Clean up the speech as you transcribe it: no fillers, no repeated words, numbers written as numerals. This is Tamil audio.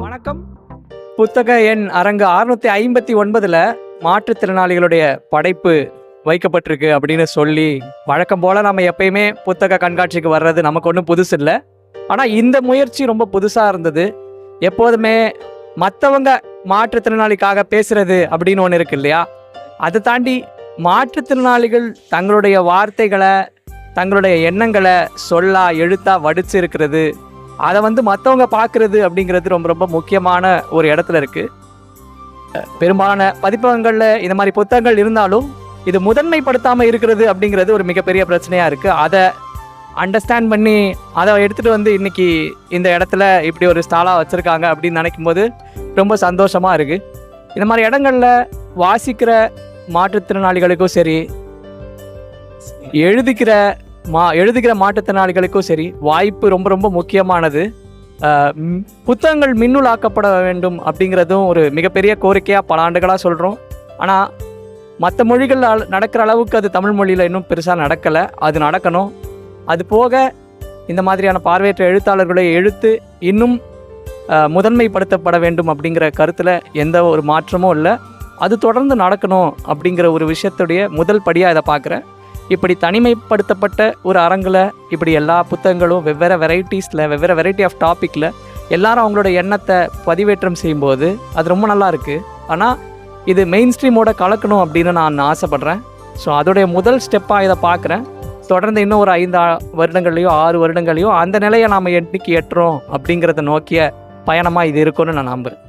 வணக்கம். புத்தக எண் அரங்கு 659ல் மாற்றுத்திறனாளிகளுடைய படைப்பு வைக்கப்பட்டிருக்கு அப்படின்னு சொல்லி, வழக்கம் போல் நம்ம எப்பயுமே புத்தக கண்காட்சிக்கு வர்றது நமக்கு ஒன்றும் புதுசு இல்லை. ஆனால் இந்த முயற்சி ரொம்ப புதுசாக இருந்தது. எப்போதுமே மற்றவங்க மாற்றுத்திறனாளிக்காக பேசுகிறது அப்படின்னு ஒன்று இருக்கு இல்லையா? அதை தாண்டி மாற்றுத்திறனாளிகள் தங்களுடைய வார்த்தைகளை, தங்களுடைய எண்ணங்களை சொல்லா எழுத்தா வடிச்சு இருக்கிறது, அதை மற்றவங்க பார்க்குறது அப்படிங்கிறது ரொம்ப ரொம்ப முக்கியமான ஒரு இடத்துல இருக்குது. பெரும்பாலான பதிப்பகங்களில் இந்த மாதிரி புத்தகங்கள் இருந்தாலும் இது முதன்மைப்படுத்தாமல் இருக்கிறது அப்படிங்கிறது ஒரு மிகப்பெரிய பிரச்சனையாக இருக்குது. அதை அண்டர்ஸ்டாண்ட் பண்ணி அதை எடுத்துகிட்டு இன்றைக்கி இந்த இடத்துல இப்படி ஒரு ஸ்டாலாக வச்சுருக்காங்க அப்படின்னு நினைக்கும் போது ரொம்ப சந்தோஷமாக இருக்குது. இந்த மாதிரி இடங்களில் வாசிக்கிற மாற்றுத்திறனாளிகளுக்கும் சரி, எழுதுகிற மாற்றுத்திறனாளிகளுக்கும் சரி வாய்ப்பு ரொம்ப ரொம்ப முக்கியமானது. புத்தகங்கள் மின்னூலாக்கப்பட வேண்டும் அப்படிங்கிறதும் ஒரு மிகப்பெரிய கோரிக்கையாக பல ஆண்டுகளாக சொல்கிறோம். ஆனால் மற்ற மொழிகள் நடக்கிற அளவுக்கு அது தமிழ் மொழியில் இன்னும் பெருசாக நடக்கலை. அது நடக்கணும். அது போக இந்த மாதிரியான பார்வையற்ற எழுத்தாளர்களுடைய எழுத்து இன்னும் முதன்மைப்படுத்தப்பட வேண்டும் அப்படிங்கிற கருத்தில் எந்த ஒரு மாற்றமும் இல்லை. அது தொடர்ந்து நடக்கணும் அப்படிங்கிற ஒரு விஷயத்துடைய முதல் படியாக இதை பார்க்குறேன். இப்படி தனிமைப்படுத்தப்பட்ட ஒரு அரங்கில் இப்படி எல்லா புத்தகங்களும் வெவ்வேறு வெரைட்டி ஆஃப் டாப்பிக்கில் எல்லாரும் அவங்களோட எண்ணத்தை பதிவேற்றம் செய்யும்போது அது ரொம்ப நல்லா இருக்குது. ஆனால் இது மெயின் ஸ்ட்ரீமோட கலக்கணும் அப்படின்னு நான் ஆசைப்பட்றேன். ஸோ அதோடைய முதல் ஸ்டெப்பாக இதை பார்க்குறேன். தொடர்ந்து இன்னும் ஒரு 5 வருடங்கள்லையோ 6 வருடங்களையோ அந்த நிலையை நாம் என்னைக்கு எட்டுறோம் அப்படிங்கிறத நோக்கிய பயணமாக இது இருக்குன்னு நான் நம்புகிறேன்.